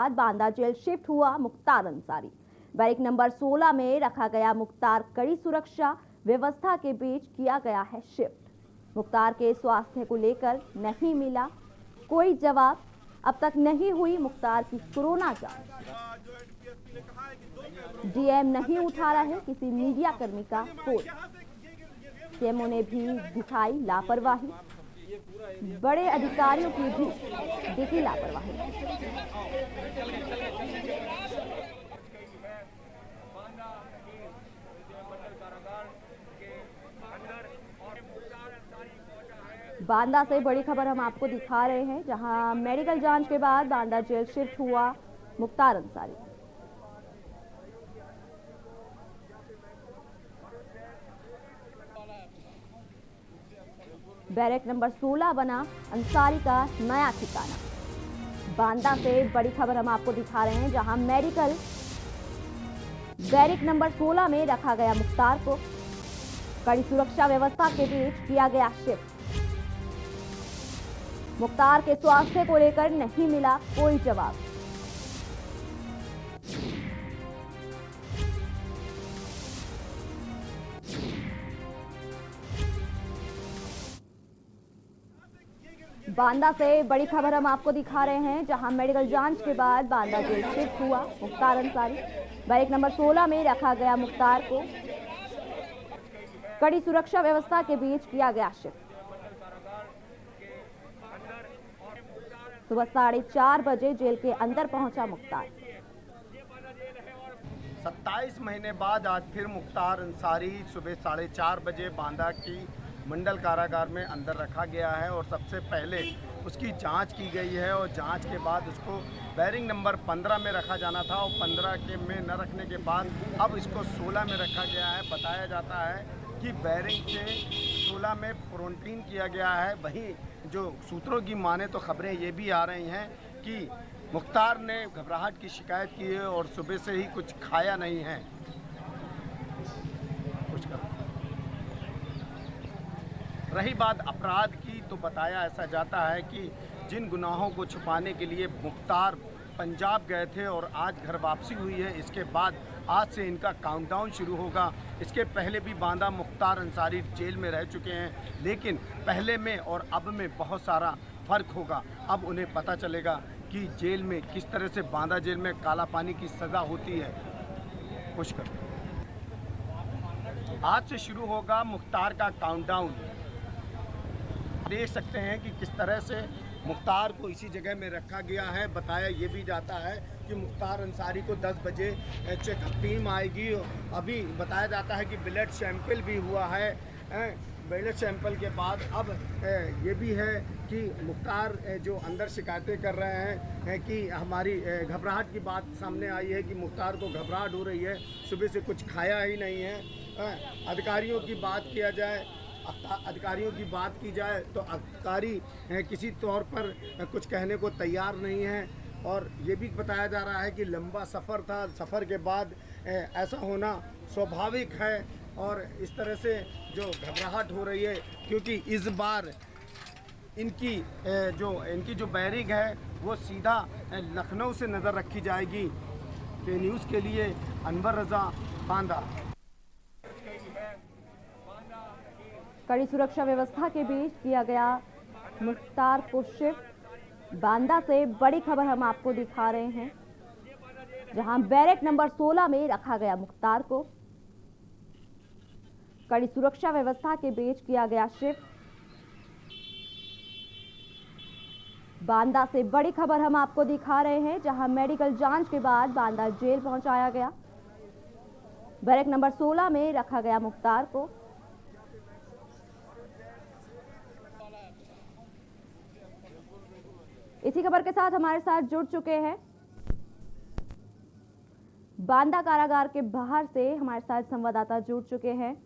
बाद Banda jail shift हुआ Mukhtar Ansari. Barrack number 16 में रखा गया मुख्तार कड़ी सुरक्षा व्यवस्था के बीच किया गया है शिफ्ट। मुख्तार के स्वास्थ्य को लेकर नहीं मिला कोई जवाब। अब तक नहीं हुई मुख्तार की कोरोना जांच। डीएम नहीं उठा रहे किसी मीडिया कर्मी का फोन। सीएमओ ने भी दिखाई लापरवाही। बड़े अधिकारियों की भी दिखी लापरवाही। बांदा से बड़ी खबर हम आपको दिखा रहे हैं, जहां मेडिकल जांच के बाद बांदा जेल शिफ्ट हुआ मुख्तार अंसारी। बैरक नंबर 16 बना अंसारी का नया ठिकाना। बांदा से बड़ी खबर हम आपको दिखा रहे हैं, जहां मेडिकल बैरक नंबर 16 में रखा गया मुख्तार को। कड़ी सुरक्षा व्यवस्था के बीच किया गया शिफ्ट। मुख्तार के स्वास्थ्य को लेकर नहीं मिला कोई जवाब। बांदा से बड़ी खबर हम आपको दिखा रहे हैं, जहां मेडिकल जांच के बाद बांदा जेल शिफ्ट हुआ मुख्तार अंसारी। बैरक नंबर 16 में रखा गया मुख्तार को। कड़ी सुरक्षा व्यवस्था के बीच किया गया शिफ्ट। सुबह 4:30 बजे जेल के अंदर पहुंचा मुख्तार। 27 महीने बाद आज फिर मुख्तार अंसारी सुबह 4:30 बजे बांदा की मंडल कारागार में अंदर रखा गया है और सबसे पहले उसकी जांच की गई है और जांच के बाद उसको बैरिंग नंबर 15 में रखा जाना था और 15 के में न रखने के बाद अब इसको 16 में रखा गया है। बताया जाता है कि बैरिंग से 16 में क्वारंटीन किया गया है। वहीं जो सूत्रों की माने तो खबरें ये भी आ रही हैं कि मुख्तार ने घबराहट की शिकायत की है और सुबह से ही कुछ खाया नहीं है। रही बात अपराध की तो बताया ऐसा जाता है कि जिन गुनाहों को छुपाने के लिए मुख्तार पंजाब गए थे और आज घर वापसी हुई है, इसके बाद आज से इनका काउंटडाउन शुरू होगा। इसके पहले भी बांदा मुख्तार अंसारी जेल में रह चुके हैं, लेकिन पहले में और अब में बहुत सारा फ़र्क होगा। अब उन्हें पता चलेगा कि जेल में किस तरह से बांदा जेल में काला पानी की सज़ा होती है। पुष्कर आज से शुरू होगा मुख्तार का काउंटडाउन। देख सकते हैं कि किस तरह से मुख्तार को इसी जगह में रखा गया है। बताया ये भी जाता है कि मुख्तार अंसारी को 10 बजे चेकअप टीम आएगी। अभी बताया जाता है कि ब्लड सैंपल भी हुआ है। ब्लड सैंपल के बाद अब ये भी है कि मुख्तार जो अंदर शिकायतें कर रहे हैं कि हमारी घबराहट की बात सामने आई है कि मुख्तार को घबराहट हो रही है, सुबह से कुछ खाया ही नहीं है। अधिकारियों की बात किया जाए अधिकारियों की बात की जाए तो अधिकारी किसी तौर पर कुछ कहने को तैयार नहीं है। और ये भी बताया जा रहा है कि लंबा सफ़र था, सफ़र के बाद ऐसा होना स्वाभाविक है। और इस तरह से जो घबराहट हो रही है, क्योंकि इस बार इनकी जो बैरिग है वो सीधा लखनऊ से नज़र रखी जाएगी। पे न्यूज़ के लिए अनवर रज़ा, बांदा। कड़ी सुरक्षा व्यवस्था के बीच किया गया मुख्तार को शिफ्ट। बांदा से बड़ी खबर हम आपको दिखा रहे हैं, जहां बैरक नंबर 16 में रखा गया मुख्तार को। कड़ी सुरक्षा व्यवस्था के बीच किया गया शिफ्ट। बांदा से बड़ी खबर हम आपको दिखा रहे हैं, जहां मेडिकल जांच के बाद बांदा जेल पहुंचाया गया। बैरक नंबर 16 में रखा गया मुख्तार को। इसी खबर के साथ हमारे साथ जुड़ चुके हैं बांदा कारागार के बाहर से हमारे साथ संवाददाता जुड़ चुके हैं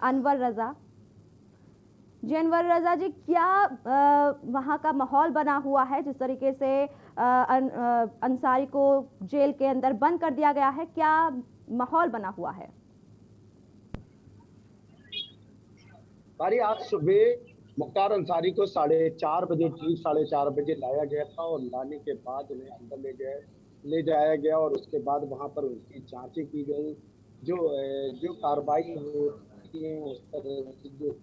अनवर रजा जी। अनवर रजा जी, क्या वहां का माहौल बना हुआ है जिस तरीके से अंसारी को जेल के अंदर बंद कर दिया गया है, क्या माहौल बना हुआ है? आज सुबह मुख्तार अंसारी को 4:30 बजे, ठीक 4:30 बजे लाया गया था और लाने के बाद उन्हें अंदर ले जाया गया और उसके बाद वहाँ पर उनकी जाँचें की गई। जो कार्रवाई होती है उस तरह से जो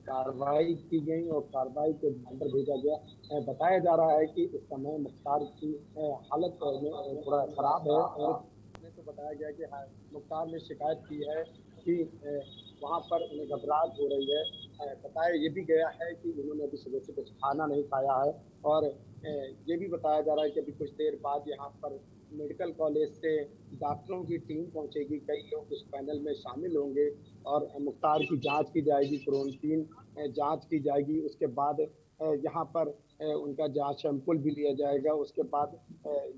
कार्रवाई की गई और कार्रवाई के अंदर भेजा गया। बताया जा रहा है कि इस समय मुख्तार की हालत में थोड़ा खराब है और ने तो बताया गया कि हाँ, मुख्तार ने शिकायत की है कि वहाँ पर उन्हें घबराहट हो रही है। बताया ये भी गया है कि उन्होंने अभी सुबह से कुछ खाना नहीं खाया है और ये भी बताया जा रहा है कि अभी कुछ देर बाद यहाँ पर मेडिकल कॉलेज से डॉक्टरों की टीम पहुंचेगी, कई लोग उस पैनल में शामिल होंगे और मुख्तार की जांच की जाएगी, क्रोनटीन जांच की जाएगी। उसके बाद यहाँ पर उनका जांच सैंपल भी लिया जाएगा। उसके बाद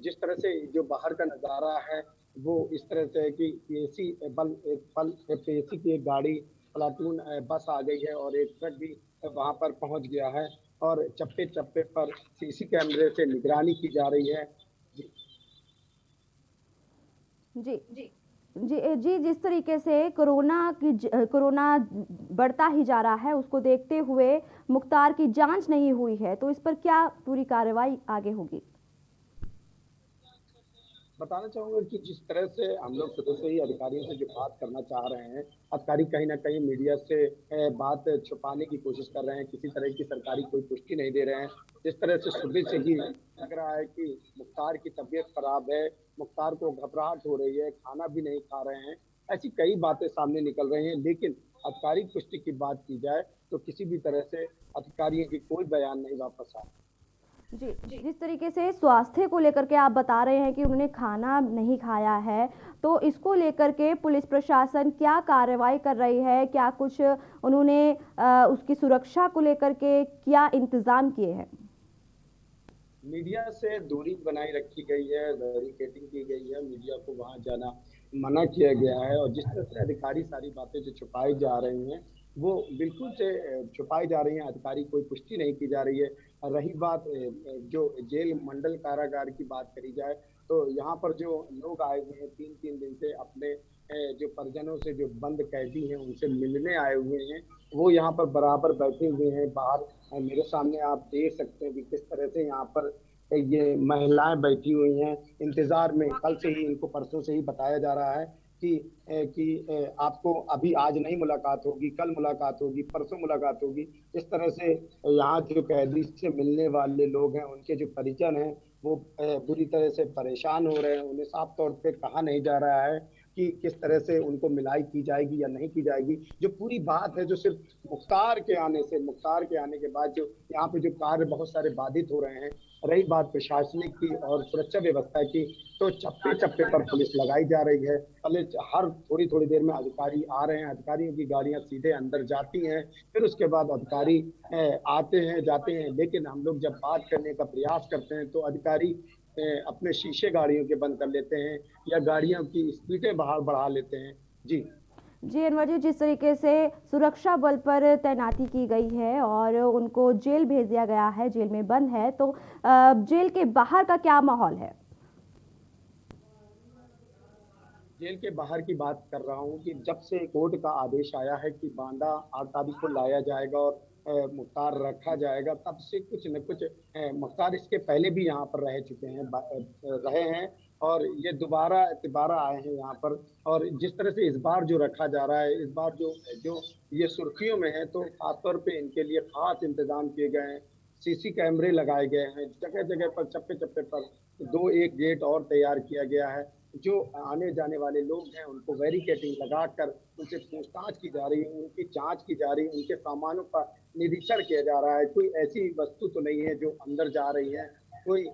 जिस तरह से जो बाहर का नज़ारा है वो इस तरह से है कि पीएसी पीएसी की एक गाड़ी प्लाटून बस आ गई है और एक ट्रक भी वहाँ पर पहुँच गया है और चप्पे चप्पे पर सीसी कैमरे से निगरानी की जा रही है। जी जी, जिस तरीके से कोरोना बढ़ता ही जा रहा है, उसको देखते हुए मुख्तार की जांच नहीं हुई है, तो इस पर क्या पूरी कार्रवाई आगे होगी? बताना चाहूँगा कि जिस तरह से हम लोग सुबह से ही अधिकारियों से जो बात करना चाह रहे हैं, अधिकारी कहीं न कहीं मीडिया से बात छुपाने की कोशिश कर रहे हैं, किसी तरह की सरकारी कोई पुष्टि नहीं दे रहे हैं। जिस तरह से सुबह से ही लग रहा है कि मुख्तार की तबीयत खराब है, मुख्तार को घबराहट हो रही है, खाना भी नहीं खा रहे हैं, ऐसी कई बातें सामने निकल रही हैं। लेकिन आधिकारिक पुष्टि की बात की जाए, तो किसी भी तरह से अधिकारियों की कोई बयान नहीं वापस आया। जी, जिस तरीके से स्वास्थ्य को लेकर के आप बता रहे हैं कि उन्होंने खाना नहीं खाया है, तो इसको लेकर के पुलिस प्रशासन क्या कार्रवाई कर रही है? क्या कुछ उन्होंने उसकी सुरक्षा को लेकर के क्या इंतजाम किए हैं? मीडिया से दूरी बनाई रखी गई है, बैरिकेडिंग की गई है, मीडिया को वहाँ जाना मना किया गया है और जिस तरह से अधिकारी सारी बातें जो छुपाई जा रही हैं, वो बिल्कुल से छुपाई जा रही हैं, अधिकारी कोई पुष्टि नहीं की जा रही है। रही बात जो जेल मंडल कारागार की बात करी जाए, तो यहाँ पर जो लोग आए हुए हैं 3-3 दिन से अपने जो परिजनों से जो बंद कैदी हैं, उनसे मिलने आए हुए हैं, वो यहाँ पर बराबर बैठे हुए हैं बाहर। मेरे सामने आप देख सकते हैं कि किस तरह से यहाँ पर ये महिलाएं बैठी हुई हैं इंतजार में। कल से ही इनको परसों से ही बताया जा रहा है कि आपको अभी आज नहीं मुलाकात होगी, कल मुलाकात होगी, परसों मुलाकात होगी। इस तरह से यहाँ जो कैदी से मिलने वाले लोग हैं, उनके जो परिजन हैं, वो बुरी तरह से परेशान हो रहे हैं। उन्हें साफ तौर पे कहा नहीं जा रहा है कि किस तरह से उनको मिलाई की जाएगी या नहीं की जाएगी। जो पूरी बात है, जो सिर्फ मुख्तार के आने के बाद जो यहाँ पे जो कार्य बहुत सारे बाधित हो रहे हैं। रही बात प्रशासनिक की और सुरक्षा व्यवस्था की, तो चप्पे चप्पे पर पुलिस लगाई जा रही है। पहले हर थोड़ी थोड़ी देर में अधिकारी आ रहे हैं, अधिकारियों की गाड़ियां सीधे अंदर जाती हैं, फिर उसके बाद अधिकारी आते हैं जाते हैं। लेकिन हम लोग जब बात करने का प्रयास करते हैं तो अधिकारी अपने शीशे गाड़ियों के बंद कर लेते हैं या गाड़ियों की स्पीडें बाहर बढ़ा लेते हैं। जी जी अनवर जी, जिस तरीके से सुरक्षा बल पर तैनाती की गई है और उनको जेल भेज दिया गया है, जेल में बंद है, तो जेल के बाहर का क्या माहौल है? जेल के बाहर की बात कर रहा हूँ कि जब से कोर्ट का आदेश आया है कि बांदा 8 तारीख को लाया जाएगा और मुख्तार रखा जाएगा, तब से कुछ न कुछ मुख्तार इसके पहले भी यहाँ पर रह चुके हैं, रहे हैं और ये दोबारा दोबारा आए हैं यहाँ पर। और जिस तरह से इस बार जो रखा जा रहा है, इस बार जो जो ये सुर्खियों में है, तो खासतौर पे इनके लिए खास इंतजाम किए गए हैं। सीसी कैमरे लगाए गए हैं, जगह जगह पर चप्पे चप्पे पर 2-1 गेट और तैयार किया गया है। जो आने जाने वाले लोग हैं उनको बैरिकेडिंग लगाकर उनसे पूछताछ की जा रही है, उनकी जांच की जा रही है, उनके सामानों का निरीक्षण किया जा रहा है। कोई ऐसी वस्तु तो नहीं है जो अंदर जा रही है, कोई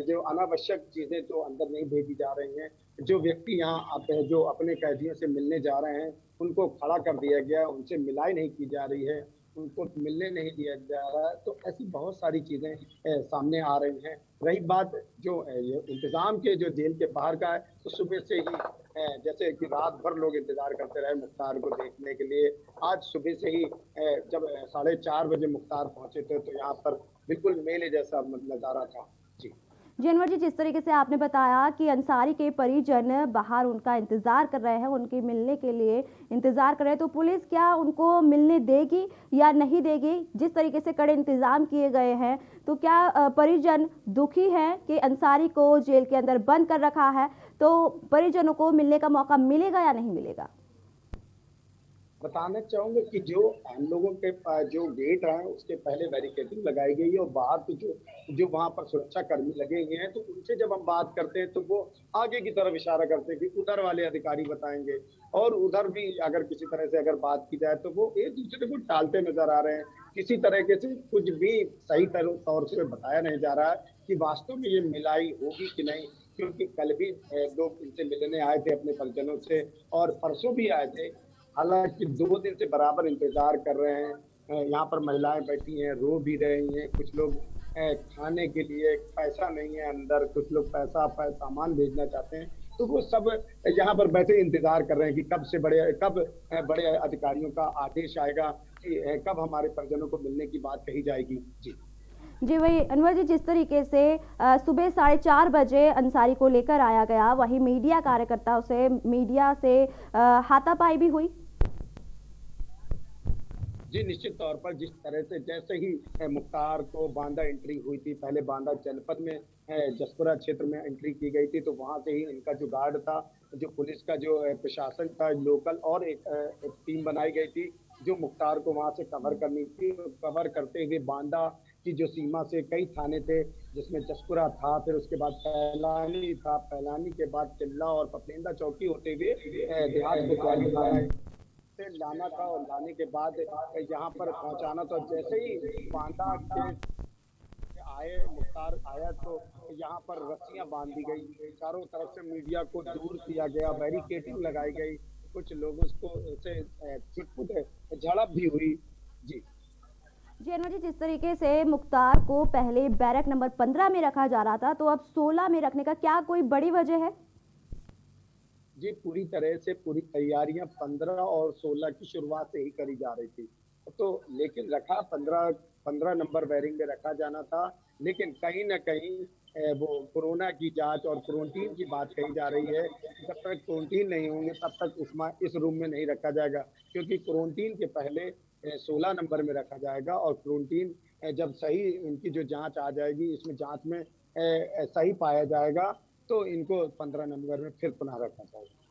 जो अनावश्यक चीजें तो अंदर नहीं भेजी जा रही हैं। जो व्यक्ति यहाँ आते हैं, जो अपने कैदियों से मिलने जा रहे हैं, उनको खड़ा कर दिया गया है, उनसे मिलाई नहीं की जा रही है, उनको मिलने नहीं दिया जा रहा है। तो ऐसी बहुत सारी चीजें सामने आ रही हैं। रही बात जो ये इंतजाम के जो जेल के बाहर का है, तो सुबह से ही जैसे कि रात भर लोग इंतजार करते रहे मुख्तार को देखने के लिए। आज सुबह से ही जब 4:30 बजे मुख्तार पहुंचे थे, तो यहाँ पर बिल्कुल मेले जैसा नजारा था। जी जी अनवर जी, जिस तरीके से आपने बताया कि अंसारी के परिजन बाहर उनका इंतजार कर रहे हैं, उनके मिलने के लिए इंतजार कर रहे हैं, तो पुलिस क्या उनको मिलने देगी या नहीं देगी? जिस तरीके से कड़े इंतजाम किए गए हैं, तो क्या परिजन दुखी हैं कि अंसारी को जेल के अंदर बंद कर रखा है, तो परिजनों को मिलने का मौका मिलेगा या नहीं मिलेगा? बताना चाहूंगा कि जो हम लोगों के जो गेट है उसके पहले बैरिकेडिंग लगाई गई है और बाहर तो जो वहां पर सुरक्षा कर्मी लगे हुए हैं, तो उनसे जब हम बात करते हैं तो वो आगे की तरफ इशारा करते हैं कि उधर वाले अधिकारी बताएंगे। और उधर भी अगर किसी तरह से अगर बात की जाए तो वो एक दूसरे को टालते नजर आ रहे हैं। किसी तरीके से कुछ भी सही तौर से बताया नहीं जा रहा है कि वास्तव में ये मिलाई होगी कि नहीं, क्योंकि कल भी लोग इनसे मिलने आए थे अपने परिजनों से और परसों भी आए थे। हालांकि 2 दिन से बराबर इंतजार कर रहे हैं। यहाँ पर महिलाएं बैठी हैं, रो भी रही हैं। कुछ लोग खाने के लिए पैसा नहीं है अंदर, कुछ लोग सामान भेजना चाहते हैं, तो वो सब यहाँ पर बैठे इंतजार कर रहे हैं कि कब बड़े अधिकारियों का आदेश आएगा कि कब हमारे परिजनों को मिलने की बात कही जाएगी। जी जी वही अनवर जी, जिस तरीके से सुबह 4:30 बजे अंसारी को लेकर आया गया, वही मीडिया कार्यकर्ताओं से मीडिया से हाथापाई भी हुई। जी निश्चित तौर पर जिस तरह से जैसे ही मुख्तार को बांदा एंट्री हुई थी, पहले बांदा जनपद में जसपुरा क्षेत्र में एंट्री की गई थी, तो वहां से ही इनका जो गार्ड था, जो पुलिस का जो प्रशासन था लोकल, और एक टीम बनाई गई थी जो मुख्तार को वहां से कवर करनी थी। कवर करते हुए बांदा की जो सीमा से कई थाने थे, जिसमें जसपुरा था, फिर उसके बाद पैलानी था, पैलानी के बाद चिल्ला और पपलेंदा चौकी होते हुए देहात कोतवाली थाना से लाना था, और लाने के बाद यहाँ पर पहुंचाना था। जैसे ही बांदा के आए, मुख्तार आया, तो यहाँ पर रस्सियां बांध दी गई, चारों तरफ से मीडिया को दूर किया गया, बैरिकेडिंग लगाई गई, कुछ लोगों से छुटपुट झड़प भी हुई। जी जी अनवर जी, जिस तरीके से मुख्तार को पहले बैरक नंबर 15 में रखा जा रहा था, तो अब 16 में रखने का क्या कोई बड़ी वजह है? जी पूरी तरह से पूरी तैयारियां 15 और 16 की शुरुआत से ही करी जा रही थी, तो लेकिन रखा 15 नंबर बैरिंग में रखा जाना था, लेकिन कहीं ना कहीं वो कोरोना की जांच और क्वारंटीन की बात कही जा रही है। जब तक क्वारंटीन नहीं होंगे तब तक इस रूम में नहीं रखा जाएगा, क्योंकि क्वारंटीन के पहले 16 नंबर में रखा जाएगा, और क्वारंटीन जब सही उनकी जो जांच आ जाएगी, इसमें जांच में सही पाया जाएगा, तो इनको 15 नंबर में फिर पुनः रखा जाएगा।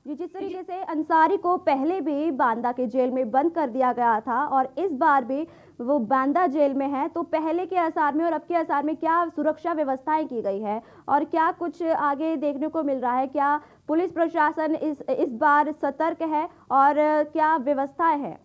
जी जिस तरीके से अंसारी को पहले भी बांदा के जेल में बंद कर दिया गया था और इस बार भी वो बांदा जेल में है, तो पहले के आसार में और अब के आसार में क्या सुरक्षा व्यवस्थाएं की गई है और क्या कुछ आगे देखने को मिल रहा है? क्या पुलिस प्रशासन इस बार सतर्क है और क्या व्यवस्थाएं हैं?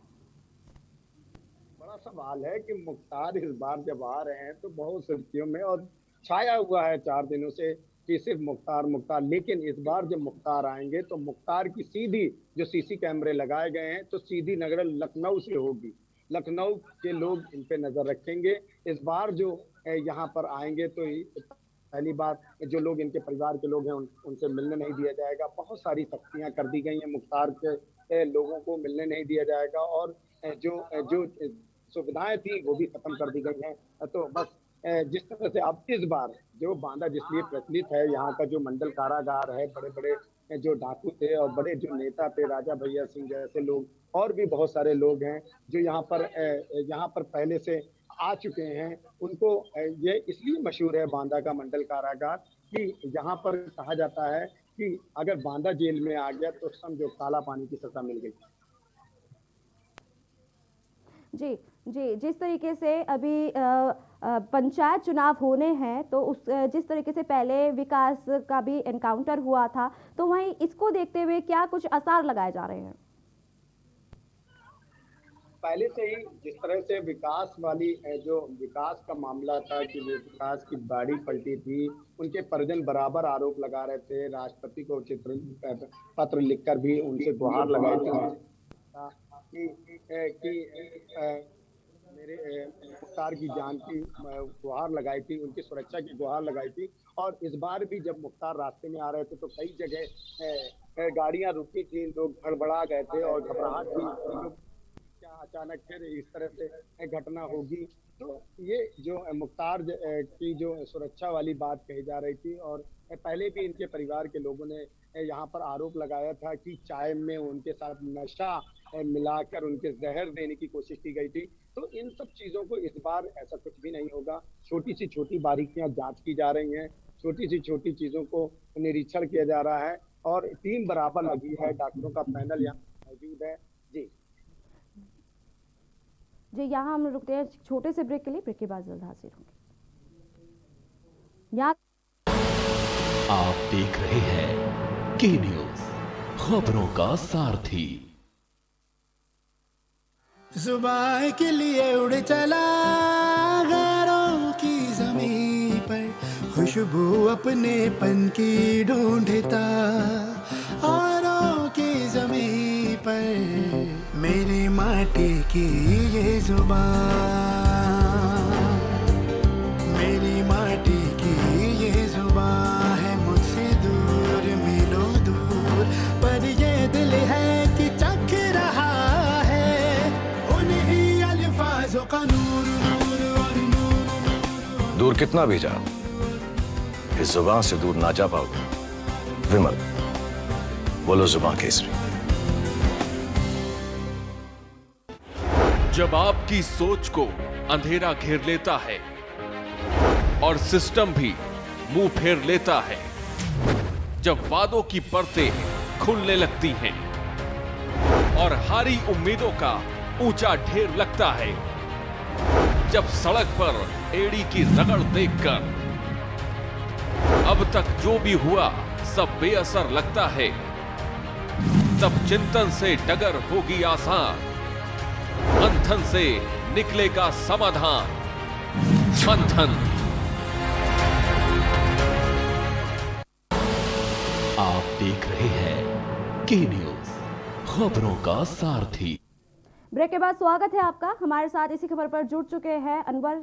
बड़ा सवाल है कि मुख्तार इस बार जब आ रहे हैं तो बहुत सुर्खियों में और छाया हुआ है 4 दिनों से कि सिर्फ मुख्तार मुख्तार, लेकिन इस बार जब मुख्तार आएंगे तो मुख्तार की सीधी जो सीसी कैमरे लगाए गए हैं, तो सीधी नजर लखनऊ से होगी। लखनऊ के लोग इन पे नजर रखेंगे। इस बार जो यहाँ पर आएंगे तो पहली बार जो लोग इनके परिवार के लोग हैं उनसे मिलने नहीं दिया जाएगा। बहुत सारी सख्तियां कर दी गई हैं, मुख्तार के लोगों को मिलने नहीं दिया जाएगा, और जो जो सुविधाएं थी वो भी खत्म कर दी गई हैं। तो बस जिस तरह से अब इस बार जो बांदा जिसलिए प्रचलित है, यहाँ का जो मंडल कारागार है, बड़े बड़े जो डाकू थे और बड़े जो नेता थे, राजा भैया सिंह जैसे लोग, और भी बहुत सारे लोग हैं जो यहाँ पर पहले से आ चुके हैं। उनको ये इसलिए मशहूर है बांदा का मंडल कारागार कि यहाँ पर कहा जाता है कि अगर बांदा जेल में आ गया तो समझो काला पानी की सजा मिल गई। जी जी, जिस तरीके से अभी पंचायत चुनाव होने हैं, तो उस जिस तरीके से पहले विकास का भी एनकाउंटर हुआ था, तो वहीं इसको देखते हुए क्या कुछ आसार लगाए जा रहे हैं? पहले से ही जिस तरह से विकास वाली जो विकास का मामला था कि वो विकास की गाड़ी पलटी थी, उनके परिजन बराबर आरोप लगा रहे थे, राष्ट्रपति को पत्र लिखकर भी उनसे गुहार लगाई थी कि मेरे मुख्तार की जान की गुहार लगाई थी, उनकी सुरक्षा की गुहार लगाई थी। और इस बार भी जब मुख्तार रास्ते में आ रहे थे तो कई जगह गाड़ियां रुकी थी, लोग गड़बड़ा गए थे और घबराहट थी, क्या अचानक फिर इस तरह से घटना होगी। तो ये जो मुख्तार की जो सुरक्षा वाली बात कही जा रही थी, और पहले भी इनके परिवार के लोगों ने यहाँ पर आरोप लगाया था कि चाय में उनके साथ नशा मिलाकर उनके जहर देने की कोशिश की गई थी। तो इन सब चीज़ों को इस बार ऐसा कुछ भी नहीं होगा। छोटी सी छोटी बारीकियां जांच की जा रही हैं, छोटी सी छोटी चीज़ों को निरीक्षण किया जा रहा है, और टीम बराबर लगी है, डॉक्टरों का पैनल यहाँ मौजूद है। जी जी, यहाँ हम रुकते हैं छोटे से ब्रेक के लिए। ब्रेक के बाद जल्द हाजिर होंगे। यहाँ आप देख रहे हैं के न्यूज, खबरों का सारथी। जुबान के लिए उड़ चला गैरों की जमीन पर, खुशबू अपने पन की ढूंढता औरों की जमीन पर, मेरी माटी की ये जुबान, मेरी माटी की ये जुबान है मुझसे दूर मीलों दूर, पर ये दिल है कि चख रहा है उन्हीं अल्फाजों का नूर नूर और नूर। दूर कितना भी जा, इस जुबान से दूर ना जा पाओगे। विमल, बोलो जुबान केसरी। जब आपकी सोच को अंधेरा घेर लेता है और सिस्टम भी मुंह फेर लेता है, जब वादों की परतें खुलने लगती हैं और हारी उम्मीदों का ऊंचा ढेर लगता है, जब सड़क पर एड़ी की रगड़ देखकर अब तक जो भी हुआ सब बेअसर लगता है, तब चिंतन से डगर होगी आसान, मंथन से निकलेगा समाधान। मंथन। आप देख रहे हैं के न्यूज, खबरों का सारथी। ब्रेक के बाद स्वागत है आपका। हमारे साथ इसी खबर पर जुड़ चुके हैं अनवर।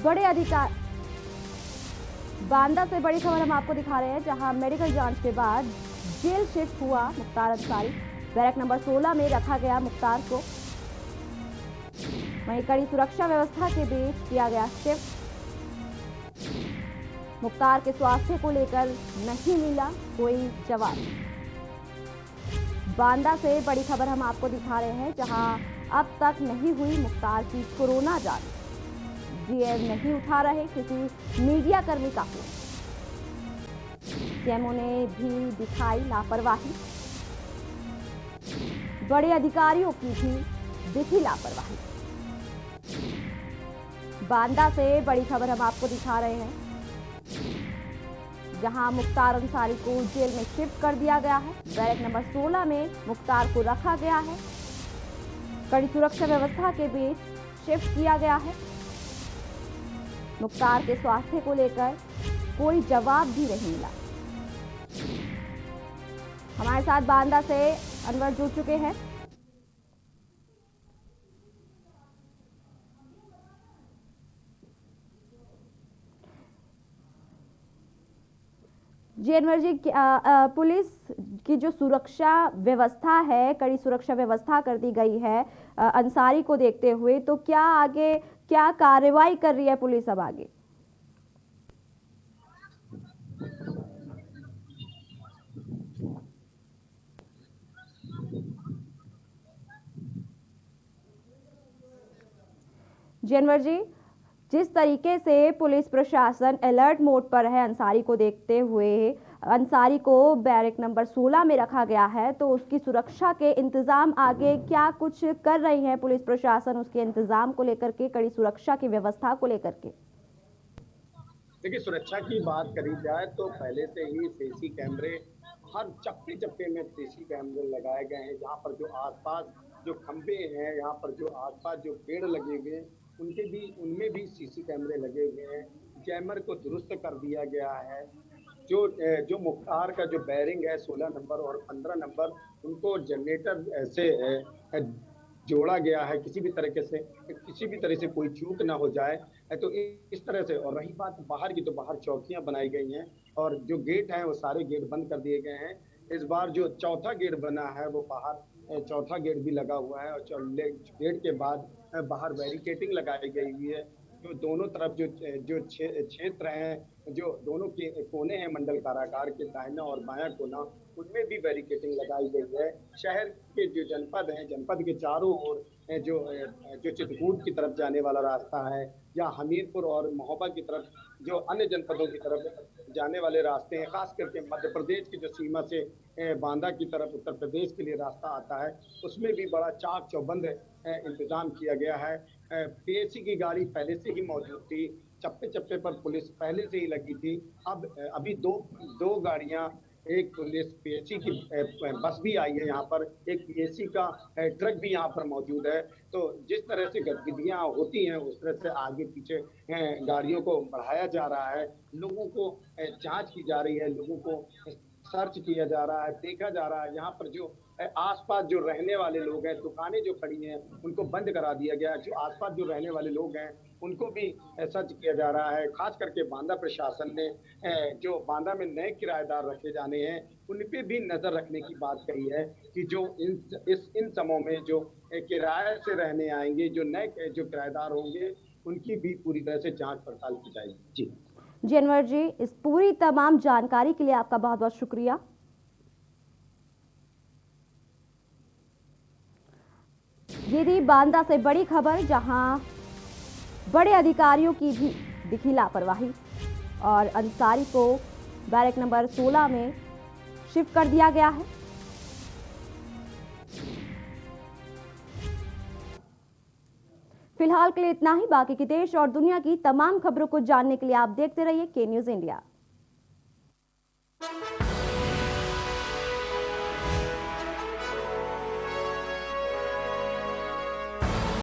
बड़े अधिकार बांदा से बड़ी खबर हम आपको दिखा रहे हैं, जहां मेडिकल जांच के बाद जेल शिफ्ट हुआ मुख्तार अंसारी। बैरक नंबर 16 में रखा गया मुख्तार को। वहीं कड़ी सुरक्षा व्यवस्था के बीच किया गया शिफ्ट। मुख्तार के स्वास्थ्य को लेकर नहीं मिला कोई जवाब। बांदा से बड़ी खबर हम आपको दिखा रहे हैं, जहां अब तक नहीं हुई मुख्तार की कोरोना जांच। डीएम नहीं उठा रहे किसी मीडिया कर्मी का फोन। सीएमओ ने भी दिखाई लापरवाही। बड़े अधिकारियों की भी दिखी लापरवाही। बांदा से बड़ी खबर हम आपको दिखा रहे हैं, जहां मुख्तार अंसारी को जेल में शिफ्ट कर दिया गया है। बैरक नंबर 16 में मुख्तार को रखा गया है। कड़ी सुरक्षा व्यवस्था के बीच शिफ्ट किया गया है। मुख्तार के स्वास्थ्य को लेकर कोई जवाब भी नहीं मिला। हमारे साथ बांदा से अनवर जुड़ चुके हैं। जी अनवर जी, पुलिस की जो सुरक्षा व्यवस्था है, कड़ी सुरक्षा व्यवस्था कर दी गई है अंसारी को देखते हुए, तो क्या आगे क्या कार्रवाई कर रही है पुलिस अब आगे? जी अनवर जी, जिस तरीके से पुलिस प्रशासन अलर्ट मोड पर है अंसारी को देखते हुए, अंसारी को बैरक नंबर 16 में रखा गया है, तो उसकी सुरक्षा के इंतजाम आगे क्या कुछ कर रही है पुलिस प्रशासन उसके इंतजाम को लेकर के, कड़ी सुरक्षा की व्यवस्था को लेकर के? देखिए, सुरक्षा की बात करी जाए तो पहले से ही सीसी कैमरे हर चप्पे चप्पे में सीसी कैमरे लगाए गए हैं। यहाँ पर जो आसपास जो खंबे हैं, यहाँ पर जो आसपास जो पेड़ लगे हुए हैं, उनमें भी सीसी कैमरे लगे हुए हैं। जैमर को दुरुस्त कर दिया गया है। जो मुख्तार का जो बैरिंग है 16 नंबर और 15 नंबर, उनको जनरेटर से जोड़ा गया है। किसी भी तरह से कोई चूक ना हो जाए, तो इस तरह से। और रही बात बाहर की, तो बाहर चौकियां बनाई गई हैं और जो गेट हैं वो सारे गेट बंद कर दिए गए हैं। इस बार जो चौथा गेट बना है वो बाहर चौथा गेट भी लगा हुआ है और गेट के बाद बाहर बैरिकेटिंग लगाई गई हुई है। जो दोनों तरफ जो क्षेत्र हैं, जो दोनों के कोने हैं मंडल कारागार के दाहिना और बायां कोना, उनमें भी बैरिकेटिंग लगाई गई है। शहर के जो जनपद हैं, जनपद के चारों ओर जो चित्रकूट की तरफ जाने वाला रास्ता है या हमीरपुर और महोबा की तरफ जो अन्य जनपदों की तरफ जाने वाले रास्ते हैं, खास करके मध्य प्रदेश की जो सीमा से बांदा की तरफ उत्तर प्रदेश के लिए रास्ता आता है, उसमें भी बड़ा चाक चौबंद इंतजाम किया गया है। पीएसी की गाड़ी पहले से ही मौजूद थी, चप्पे चप्पे पर पुलिस पहले से ही लगी थी। अब अभी दो गाड़ियां, एक पुलिस पीएसी की बस भी आई है यहाँ पर, एक पीएसी का ट्रक भी यहाँ पर मौजूद है। तो जिस तरह से गतिविधियां होती हैं उस तरह से आगे पीछे गाड़ियों को बढ़ाया जा रहा है, लोगों को जांच की जा रही है, लोगों को सर्च किया जा रहा है, देखा जा रहा है। यहाँ पर जो आसपास जो रहने वाले लोग हैं, दुकानें जो खड़ी हैं उनको बंद करा दिया गया है। जो आसपास जो रहने वाले लोग हैं उनको भी सर्च किया जा रहा है। खास करके बांदा प्रशासन ने जो बांदा में नए किराएदार रखे जाने हैं उन पे भी नजर रखने की बात कही है कि जो इन समयों में जो किराए से रहने आएंगे, जो नए जो किराएदार होंगे, उनकी भी पूरी तरह से जांच पड़ताल की जाएगी। जी अनवर जी, इस पूरी तमाम जानकारी के लिए आपका बहुत बहुत शुक्रिया। ये थी बांदा से बड़ी खबर, जहां बड़े अधिकारियों की भी दिखी लापरवाही और अंसारी को बैरक नंबर 16 में शिफ्ट कर दिया गया है। फिलहाल के लिए इतना ही। बाकी की देश और दुनिया की तमाम खबरों को जानने के लिए आप देखते रहिए के न्यूज़ इंडिया।